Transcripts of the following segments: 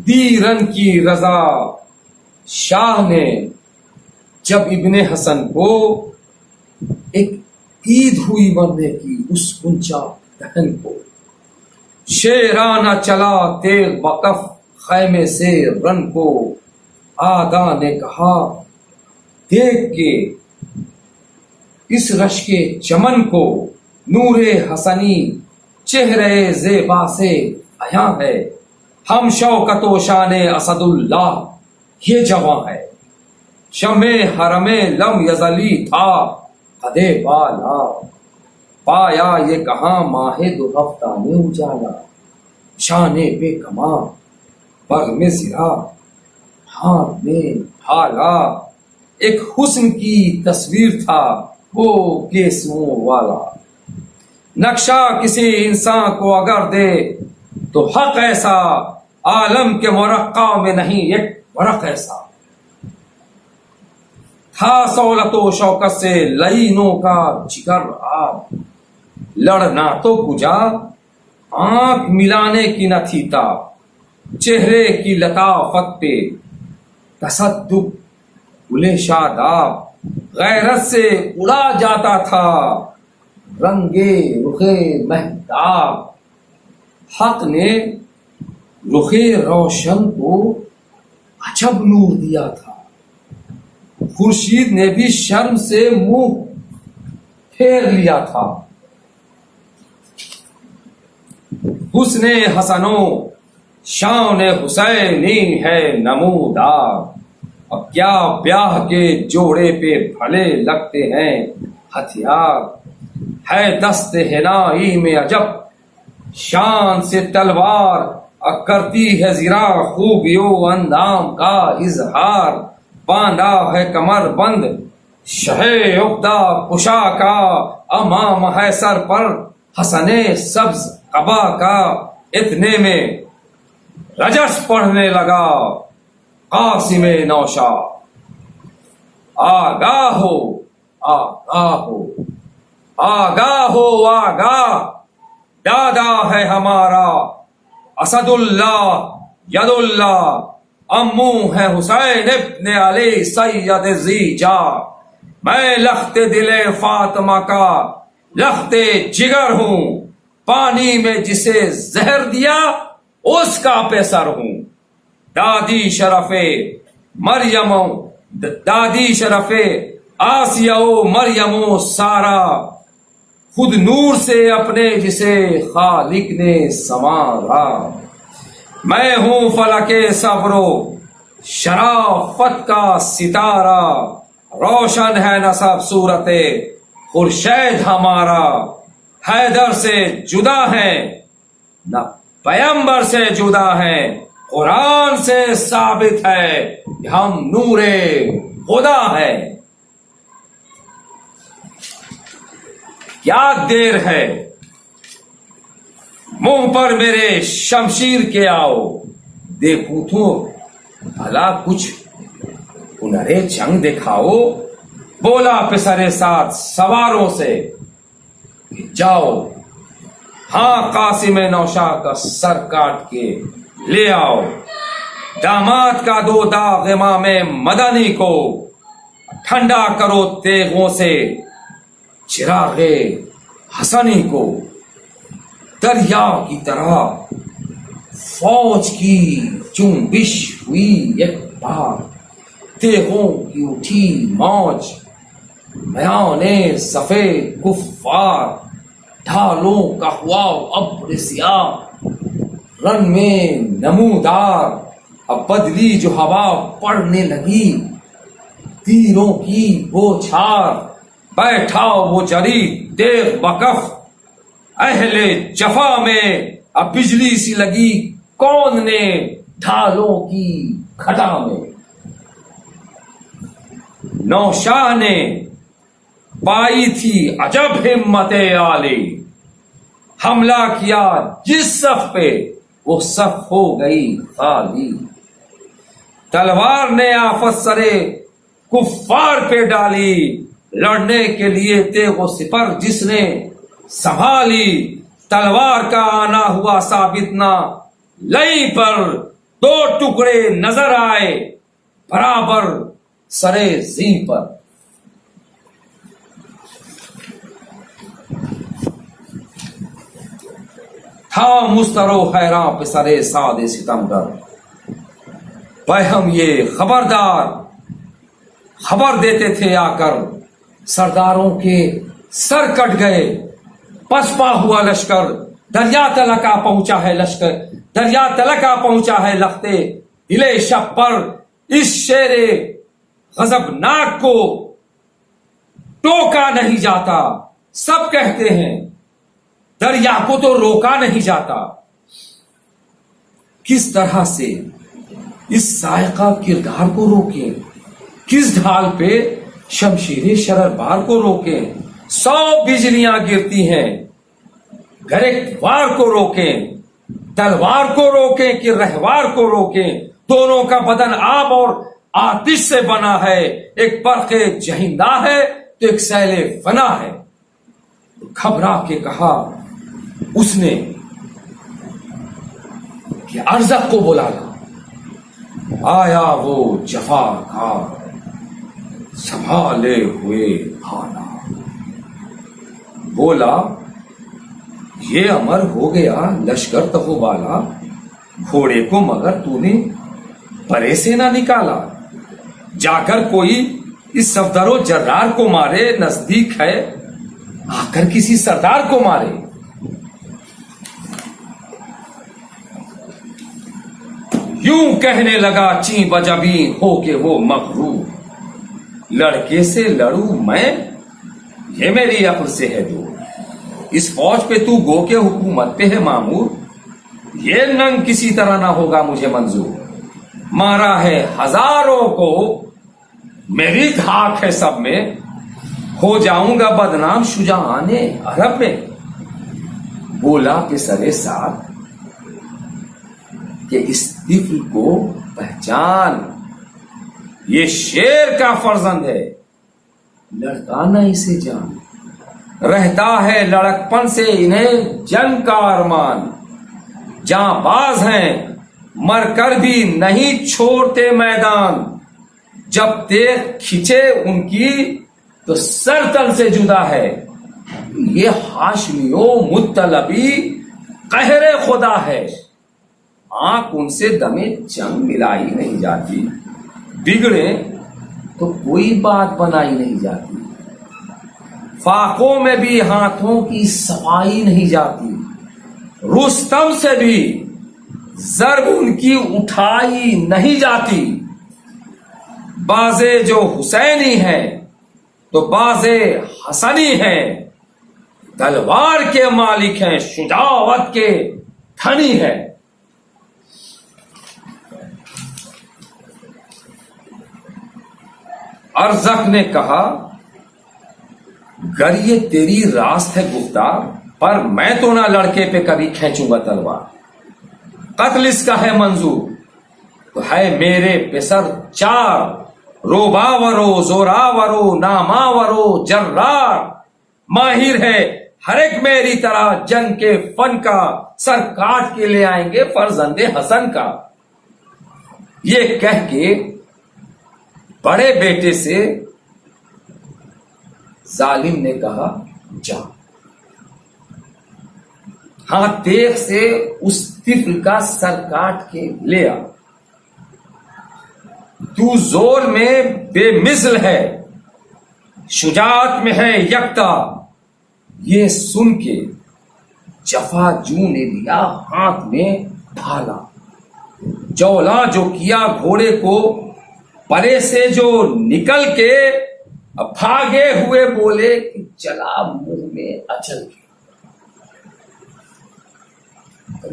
دی رن کی رضا شاہ نے جب ابن حسن کو ایک عید ہوئی مرنے کی اس کنچا دہن کو، شیرانہ چلا تیر وقف خیمے سے رن کو، آگا نے کہا دیکھ کے اس رش کے چمن کو، نور حسنی چہرے زیبا سے عیاں ہے، ہم شوکت و شان اسد اللہ یہ جواں ہے، شمع حرم لم یزلی تھا قدے بالا، پایا یہ کہاں ماہ دو ہفتہ میں اجالا، شانے پہ کماں پر میں سرا ہاتھ میں بھالا، ایک حسن کی تصویر تھا وہ کیسوں والا، نقشہ کسی انسان کو اگر دے تو حق ایسا، عالم کے مرقع میں نہیں ایک ورق ایسا، تھا سہولت و شوکت سے لعینوں کا جگر آب، لڑنا تو کجا آنکھ ملانے کی نہ تھی تاب، چہرے کی لطافت پہ تصدق گلے شاداب، غیرت سے اڑا جاتا تھا رنگے رخے مہتاب، حق نے رخے روشن کو عجب نور دیا تھا، خورشید نے بھی شرم سے منہ پھیر لیا تھا، حسن حسنو شان حسینی ہے نمودار، اب کیا بیاہ کے جوڑے پہ بھلے لگتے ہیں ہتھیار، ہے دست ہنائی میں عجب شان سے تلوار، کرتی ہے زرا خوبیوں اندام کا اظہار، باندھا ہے کمر بند شہ عقدہ کشا کا، امام ہے سر پر حسن سبز قبا کا، اتنے میں رجس پڑھنے لگا قاسم نوشا، آگاہ ہو آگاہ ہو آگاہ ہو آگاہ، دادا ہے ہمارا اسد اللہ ید اللہ، امو ہے حسین ابن علی سید زیجا، میں لخت دل فاطمہ کا لخت جگر ہوں، پانی میں جسے زہر دیا اس کا پیسر ہوں، دادی شرف مریم دادی شرف آسیہ و مریم و سارا، خود نور سے اپنے جسے خالق نے سنوارا، میں ہوں فلک صبر و شرافت کا ستارہ، روشن ہے نسب صورت خورشید ہمارا، حیدر سے جدا ہے نہ پیمبر سے جدا ہے، قرآن سے ثابت ہے کہ ہم نور خدا ہے، کیا دیر ہے منہ پر میرے شمشیر کے آؤ، دیکھوں تو بھلا کچھ ہنر جنگ دکھاؤ، بولا پسرے ساتھ سواروں سے جاؤ، ہاں قاسم نوشا کا سر کاٹ کے لے آؤ، داماد کا دو داغ امام مدنی کو ٹھنڈا کرو تیغوں سے، چراغ حسنی کو دریا کی طرح فوج کی جنبش ہوئی ایک بار، تیغوں کی اٹھی موج میان صفے کفار، ڈھالوں کا ہوا ابر سیاہ رن میں نمودار، اب بدلی جو ہوا پڑنے لگی تیروں کی بوچھار، بیٹھا وہ جری تیغ بکف اہل جفا میں، اب بجلی سی لگی کون نے ڈھالوں کی کھٹا میں، نوشاہ نے پائی تھی عجب ہمت عالی، حملہ کیا جس صف پہ وہ صف ہو گئی خالی، تلوار نے آفت سرے کفار پہ ڈالی، لڑنے کے لیے تیغ و سپر جس نے سنبھالی، تلوار کا آنا ہوا ثابت نہ لئی پر دو ٹکڑے نظر آئے برابر سرے زین پر. تھا مسترو حیراں پہ سرے سادے ستم گر. ہم یہ خبردار خبر دیتے تھے آ کر سرداروں کے سر کٹ گئے. پسپا ہوا لشکر دریا تلک آ پہنچا ہے لشکر دریا تلک آ پہنچا ہے لختے دلے شب پر. اس شیر غضبناک کو ٹوکا نہیں جاتا. سب کہتے ہیں دریا کو تو روکا نہیں جاتا. کس طرح سے اس سائقہ کردار کو روکیں, کس ڈھال پہ شمشیر شرربار کو روکیں. 100 بجلیاں گرتی ہیں گرفتوار کو روکیں, تلوار کو روکیں کہ رہوار کو روکیں. دونوں کا بدن آب اور آتش سے بنا ہے, ایک برق جہندہ ہے تو ایک سیل فنا ہے. گھبرا کے کہا اس نے کہ ارزق کو بلا لا. آیا وہ جفا کار سنبھالے ہوئے بھالا. بولا یہ امر ہو گیا لشکر تہو بالا, گھوڑے کو مگر تو نے پرے سے نہ نکالا. جا کر کوئی اس صفدر و جرار کو مارے, نزدیک ہے آ کر کسی سردار کو مارے. یوں کہنے لگا چیں بجبی ہو کے وہ مغرور. لڑکے سے لڑوں میں یہ میری عقل سے ہے دور. اس فوج پہ تو گو کے حکومت پہ ہے معمور, یہ ننگ کسی طرح نہ ہوگا مجھے منظور. مارا ہے ہزاروں کو میری دھاک ہے سب میں, ہو جاؤں گا بدنام شجاعان عرب میں. بولا کہ سرے ساتھ کہ اس طفل کو پہچان, یہ شیر کا فرزند ہے لڑکا نہ اسے جان. رہتا ہے لڑکپن سے انہیں جنگ کا ارمان, جاں باز ہیں مر کر بھی نہیں چھوڑتے میدان. جب تیغ کھچے ان کی تو سر تن سے جدا ہے, یہ ہاشمیوں مطلبی قہر خدا ہے. آنکھ ان سے دمے جنگ ملائی نہیں جاتی, بگڑے تو کوئی بات بنائی نہیں جاتی. فاقوں میں بھی ہاتھوں کی صفائی نہیں جاتی, رستم سے بھی ضرب ان کی اٹھائی نہیں جاتی. بازے جو حسینی ہیں تو بازے حسنی ہیں, تلوار کے مالک ہیں شجاعت کے دھنی ہیں. ارزق نے کہا گر یہ تیری راست ہے گفتار, پر میں تو نہ لڑکے پہ کبھی کھینچوں گا تلوار. قتل اس کا ہے منظور تو ہے میرے پسر چار, روباورو زوراورو ناماورو جرار. ماہر ہے ہر ایک میری طرح جنگ کے فن کا, سر کاٹ کے لے آئیں گے فرزند حسن کا. یہ کہہ کے بڑے بیٹے سے ظالم نے کہا جا. ہاں تیغ سے اس طفل کا سر کاٹ کے لے آ. تو زور میں بے مثل ہے, شجاعت میں ہے یکتا. یہ سن کے جفا جو نے لیا ہاتھ میں ڈھالا. جولا جو کیا گھوڑے کو پرے سے جو نکل کے بھاگے ہوئے بولے کہ چلا منہ میں اچل کے.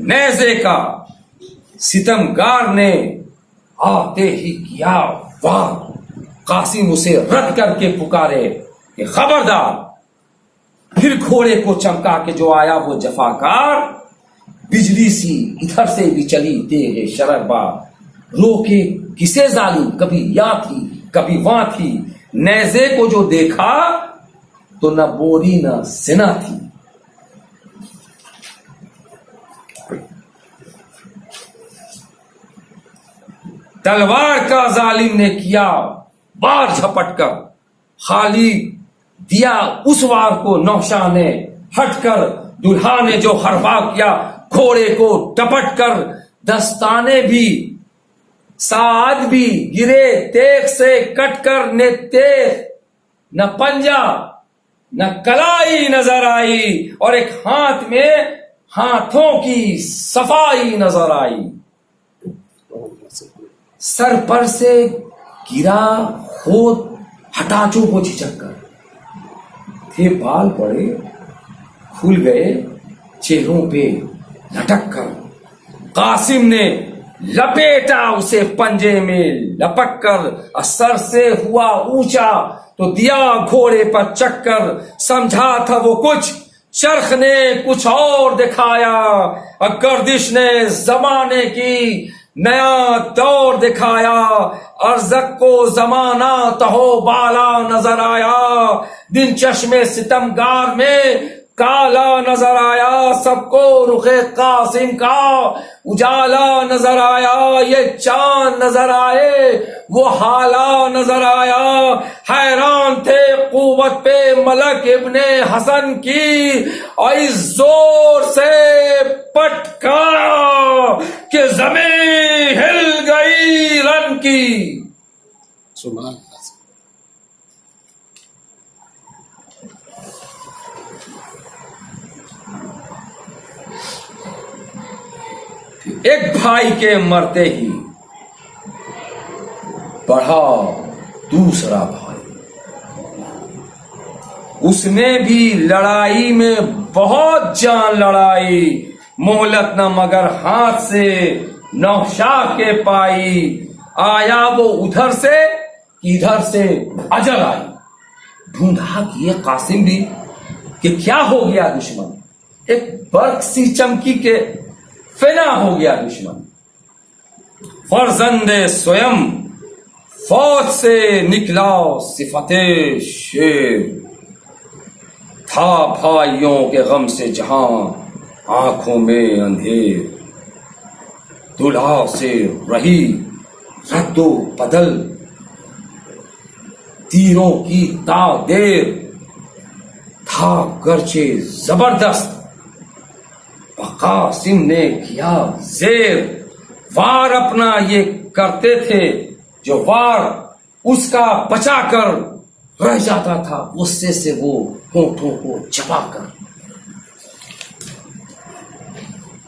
نیزے کا ستمگار نے آتے ہی کیا وار. قاسم اسے رد کر کے پکارے کہ خبردار. پھر گھوڑے کو چمکا کے جو آیا وہ جفاکار, بجلی سی ادھر سے بھی چلی تیغ شرربار. روکے کسے ظالم, کبھی یا تھی کبھی وہاں تھی. نیزے کو جو دیکھا تو نہ بوری نہ سنا تھی. تلوار کا ظالم نے کیا وار جھپٹ کر، خالی دیا اس وار کو نوشا نے ہٹ کر، دلہا نے جو حربا کیا گھوڑے کو ٹپٹ کر، دستانے بھی سعد بھی گرے تیغ سے کٹ کر، نے تیغ نہ پنجا نہ کلائی نظر آئی، اور ایک ہاتھ میں ہاتھوں کی صفائی نظر آئی۔ سر پر سے گرا خود ہٹاچوں کو جھجک کر، تھے بال پڑے کھل گئے چہروں پہ لٹک کر، قاسم نے لپیٹا اسے پنجے میں لپک کر، سر سے ہوا اونچا تو دیا گھوڑے پر چکر، سمجھا تھا وہ کچھ چرخ نے کچھ اور دکھایا، گردش نے زمانے کی نیا دور دکھایا، ارزق کو زمانہ تہو بالا نظر آیا، دن چشمے ستمگار میں کالا نظر آیا، سب کو رخ قاسم کا اجالا نظر آیا، یہ چاند نظر آئے وہ حالا نظر آیا، حیران تھے قوت پہ ملک ابن حسن کی، اور اس زور سے پٹکا کہ زمین ہل گئی رن کی۔ سبحان اللہ۔ ایک بھائی کے مرتے ہی بڑھا دوسرا بھائی، اس نے بھی لڑائی میں بہت جان لڑائی، مہلت نہ مگر ہاتھ سے نوشا کے پائی، آیا وہ ادھر سے ادھر سے اجل آئی، ڈھونڈا کیے قاسم بھی کہ کیا ہو گیا دشمن، ایک برق سی چمکی کے فنا ہو گیا دشمن، فرزند سویم فوج سے نکلا صفت شیر، تھا بھائیوں کے غم سے جہاں آنکھوں میں اندھیر، دلہا سے رہی رد و بدل تیروں کی تا دیر، تھا گرچہ زبردست قاسم نے کیا زیر، وار اپنا یہ کرتے تھے جو وار اس کا بچا کر رہ جاتا تھا غصے سے وہ ہونٹوں کو چبا کر،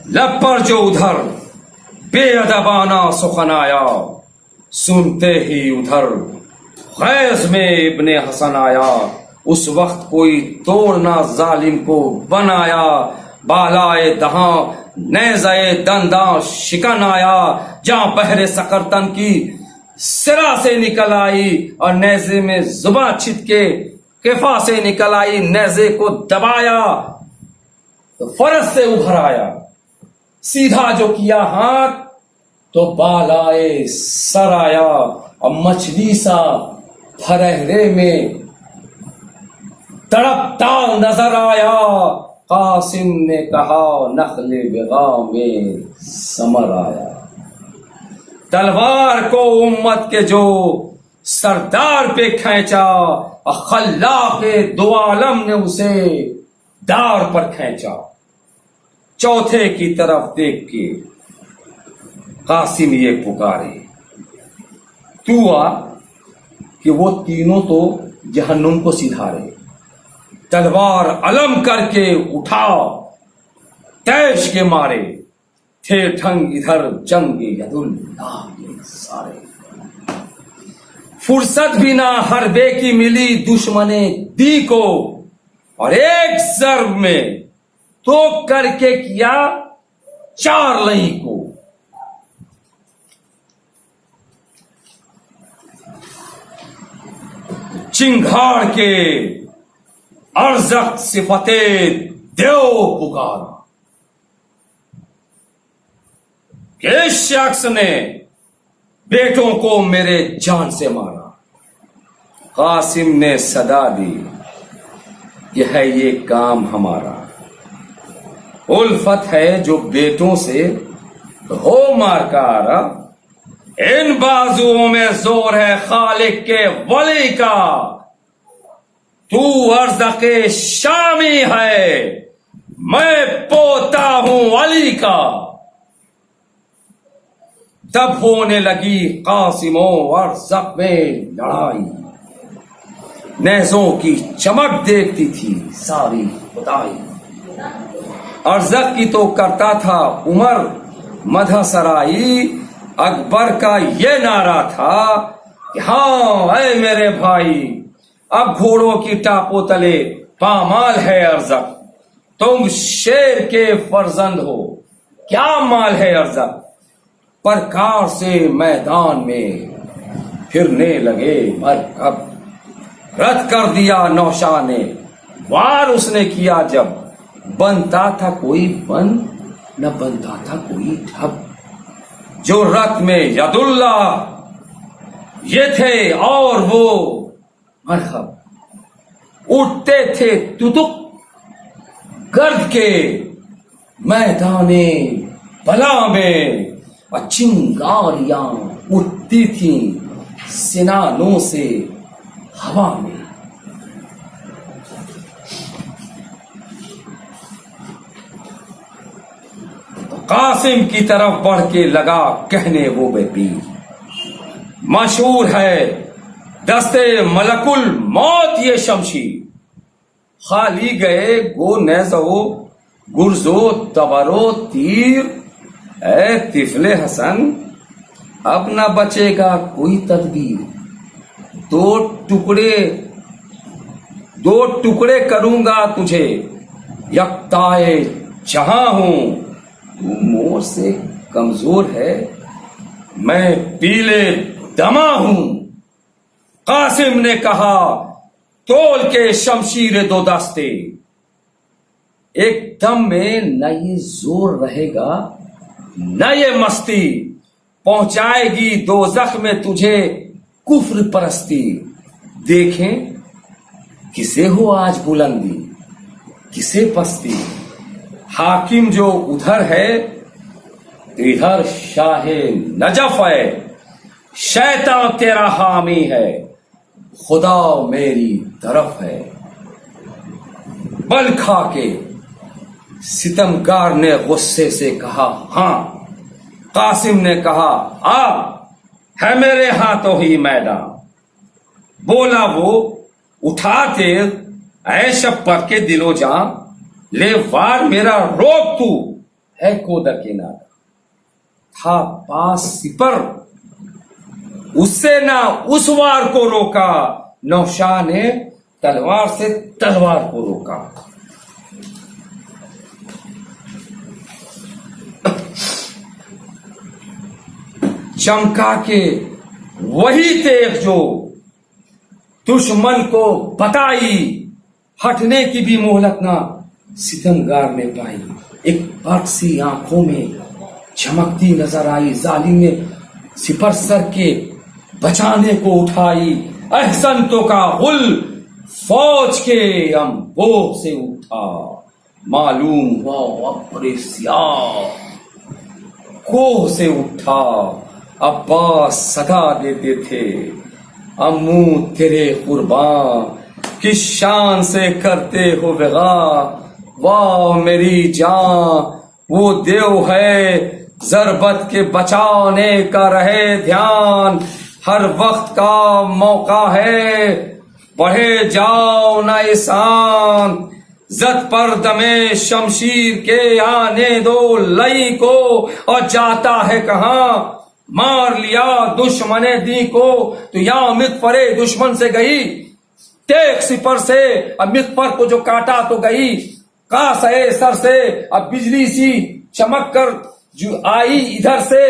لب پر جو ادھر بے ادبانہ سخن آیا، سنتے ہی ادھر خیز میں ابن حسن آیا، اس وقت کوئی توڑنا ظالم کو بنایا، بالائے دہاں نیزے دنداں شکن آیا، جہاں بحر سقرتن کی سرا سے نکل آئی، اور نیزے میں زباں چھت کے کفا سے نکل آئی، نیزے کو دبایا تو فرس سے ابھر آیا، سیدھا جو کیا ہاتھ تو بالائے سر آیا، اور مچھلی سا پھرہرے میں تڑپتا نظر آیا، قاسم نے کہا نخل بغا میں ثمر آیا، تلوار کو امت کے جو سردار پہ کھینچا، خلاق دو عالم نے اسے دار پر کھینچا، چوتھے کی طرف دیکھ کے قاسم یہ پکارے، تو آ کہ وہ تینوں تو جہنم کو سدھارے، تلوار علم کر کے اٹھا تیش کے مارے، تھے ٹھنگ ادھر جنگ ید اللہ کے سارے، فرصت بھی نہ حربے کی ملی دشمن دی کو، اور ایک ضرب میں تو کر کے کیا چار لئی کو، چنگھاڑ کے ارزق صفتے دیو پکارا، کہ اس شخص نے بیٹوں کو میرے جان سے مارا، قاسم نے صدا دی کہ ہے یہ کام ہمارا، الفت ہے جو بیٹوں سے ہو مار کا آرا، ان بازوؤں میں زور ہے خالق کے ولی کا، تو ارزق شامی ہے، میں پوتا ہوں علی کا۔ تب ہونے لگی قاسم و ارزق میں لڑائی، نیزوں کی چمک دیکھتی تھی ساری خدائی۔ ارزق کی تو کرتا تھا عمر مدح سرائی، اکبر کا یہ نعرہ تھا کہ ہاں اے میرے بھائی، اب گھوڑوں کی ٹاپوں تلے پامال ہے ارزق، تم شیر کے فرزند ہو، کیا مال ہے ارزق۔ پرکار سے میدان میں پھرنے لگے مرکب، رد کر دیا نوشاہ نے وار اس نے کیا جب، بنتا تھا کوئی بند نہ بنتا تھا کوئی ڈھب۔ جو رت میں ید اللہ یہ تھے اور وہ مرحب، اٹھتے تھے تتک گرد کے میدان بلا میں، اور چنگاریاں اٹھتی تھیں سنانوں سے ہوا میں۔ قاسم کی طرف بڑھ کے لگا کہنے وہ بے پیر، مشہور ہے دستے ملک الموت یہ شمشیر، خالی گئے گو نیزو گرزو تبرو تیر، اے طفل حسن اب نہ بچے گا کوئی تدبیر، دو ٹکڑے کروں گا تجھے، یکتائے جہاں ہوں، تو مور سے کمزور ہے میں پیلے دما ہوں۔ قاسم نے کہا تول کے شمشیر دو دستے، ایک دم میں نہ یہ زور رہے گا نہ یہ مستی، پہنچائے گی دوزخ میں تجھے کفر پرستی۔ دیکھیں کسے ہو آج بلندی کسے پستی، حاکم جو ادھر ہے ادھر شاہ نجف ہے، شیطان تیرا حامی ہے خدا میری طرف ہے۔ بل کھا کے ستمگار نے غصے سے کہا ہاں، قاسم نے کہا آ ہے میرے ہاتھوں ہی میدان، بولا وہ اٹھا تیر اے شپر کے دل و جان، لے وار میرا روک تو ہے کودا کنارہ، تھا پاس سپر اس سے نہ اس وار کو روکا، نوشاہ نے تلوار سے تلوار کو روکا۔ چمکا کے وہی تیغ جو دشمن کو بتائی، ہٹنے کی بھی مہلت نہ ستمگار نے پائی، ایک برق سی آنکھوں میں چمکتی نظر آئی، ظالم نے سپر سر کے بچانے کو اٹھائی، احسن تو کا غل فوج کے امبو سے اٹھا، معلوم ہوا ابر سیاہ کوہ سے اٹھا، عباس صدا دیتے تھے امو تیرے قربان، کس شان سے کرتے ہو وغا، واہ میری جان وہ دیو ہے ضربت کے بچانے کا رہے دھیان، ہر وقت کا موقع ہے بڑھے جاؤ نہ احسان، زد پر دمے شمشیر کے آنے دو لئی کو، اور جاتا ہے کہاں مار لیا دشمن دی کو، تو یا مغفر دشمن سے گئی تیغ سپر سے، اب مغفر کو جو کاٹا تو گئی قاس سر سے، اب بجلی سی چمک کر جو آئی ادھر سے،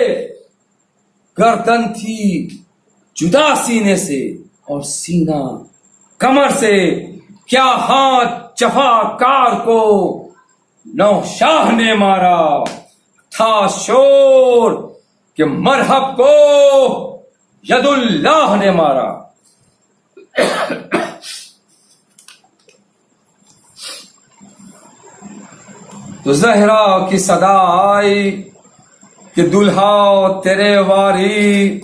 گردن تھی جدا سینے سے اور سینہ کمر سے، کیا ہاتھ جفا کار کو نوشاہ نے مارا، تھا شور کہ مرحب کو ید اللہ نے مارا۔ تو زہرا کی صدا آئی کہ دلہا تیرے واری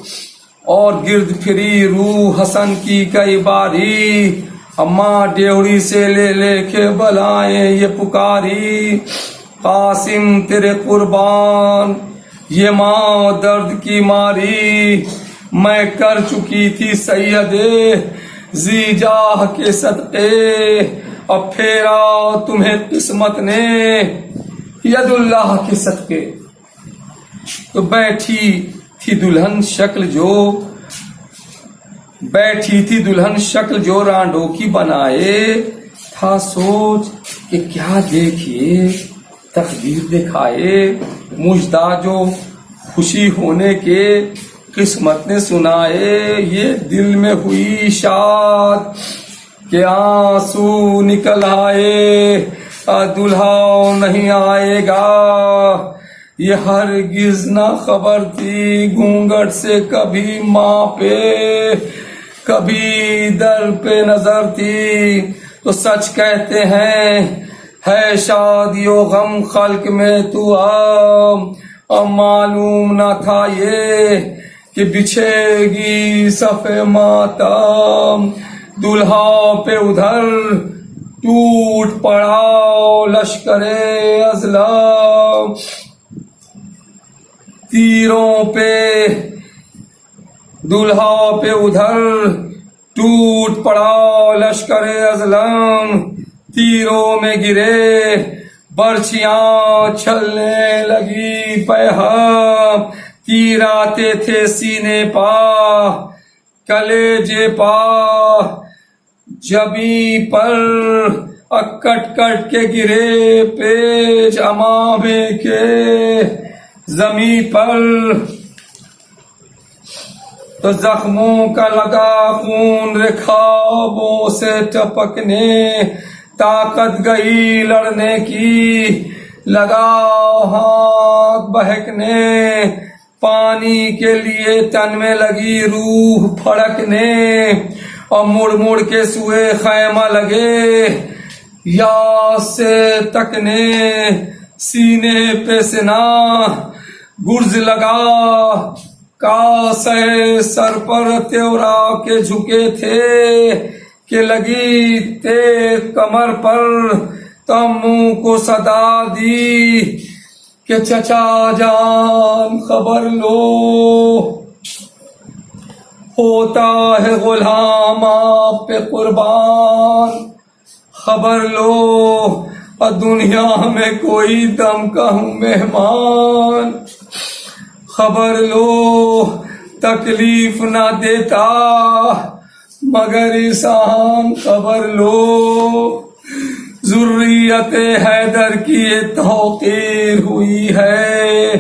اور گرد پھری روح حسن کی کئی باری، اماں ڈیوڑی سے لے لے کے بلائیں یہ پکاری، قاسم تیرے قربان یہ ماں درد کی ماری، میں کر چکی تھی سید ذی جاہ کے صدقے، اب پھیرا تمہیں قسمت نے ید اللہ کے صدقے۔ تو بیٹھی تھی دلہن شکل جو رانڈوں کی بنائے، تھا سوچ کہ کیا دیکھیے تقدیر دکھائے، مژدہ جو خوشی ہونے کے قسمت نے سنائے، یہ دل میں ہوئی شاد کہ آنسو نکل آئے، دلہا نہیں آئے گا، یہ ہرگز نہ خبر تھی گھونگھٹ سے کبھی ماں پہ کبھی در پہ نظر تھی۔ تو سچ کہتے ہیں ہے شادی و غم خلق میں تو اب معلوم نہ تھا یہ کہ بچھے گی صف ماتم، دلہا پہ ادھر ٹوٹ پڑا لشکر ازلم، تیروں پہ دلہا پہ ادھر ٹوٹ پڑا لشکر ازلم، تیروں میں گرے برچیاں چھلنے لگی پہم، تیر آتے تھے سینے پا کلیجے پا جبیں پر، کٹ کٹ کے گرے پیچ امامے کے زمیں پر، تو زخموں کا لگا خون رکابوں سے ٹپکنے، طاقت گئی لڑنے کی لگا ہاتھ بہکنے، پانی کے لیے تن میں لگی روح پھڑکنے، اور مڑ مڑ کے سوئے خیمہ لگے یا سے تکنے، سینے پہ سنا گرز لگا کاسے سر پر تیورا کے جھکے تھے، کہ لگی تیغ کمر پر، تم منہ کو صدا دی کہ چچا جان خبر لو، ہوتا ہے غلام آپ پہ قربان، خبر لو اور دنیا میں کوئی دم کا ہوں مہمان، خبر لو تکلیف نہ دیتا مگر احسان، خبر لو ذریت حیدر کی توقیر ہوئی ہے،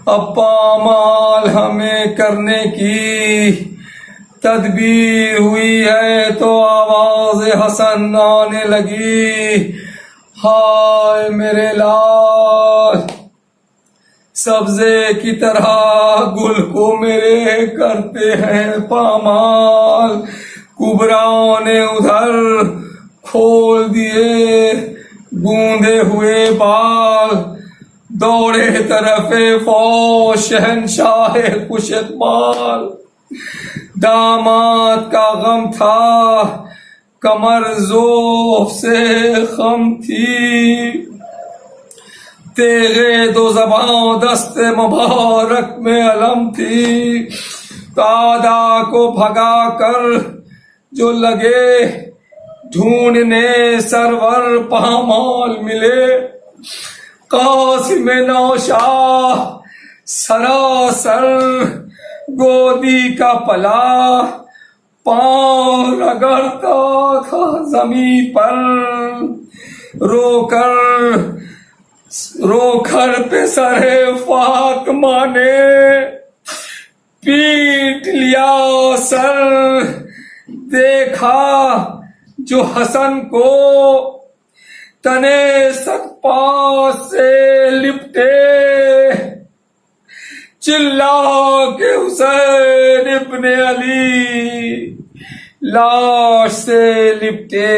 اب پامال ہمیں کرنے کی تدبیر ہوئی ہے، تو آواز حسن آنے لگی، ہائے میرے لال سبزے کی طرح گل کو میرے کرتے ہیں پامال، کبرا نے ادھر کھول دیے گوندے ہوئے بال، دوڑے طرف فوج شہنشاہ خوش اقبال، داماد کا غم تھا کمر ذوف سے خم تھی، تیغے دو زباں دست مبارک میں علم تھی، دادا کو بھگا کر جو لگے ڈھونڈنے سرور پامال ملے، قاسم نوشاہ سراسر گودی کا پلا، پاؤں رگڑتا تھا زمین پر، رو کر پہ سر فاطمہ نے پیٹ لیا سر، دیکھا جو حسن کو تنے سک پاس سے لپٹے، چلا کے حسین ابن علی لاش سے لپٹے،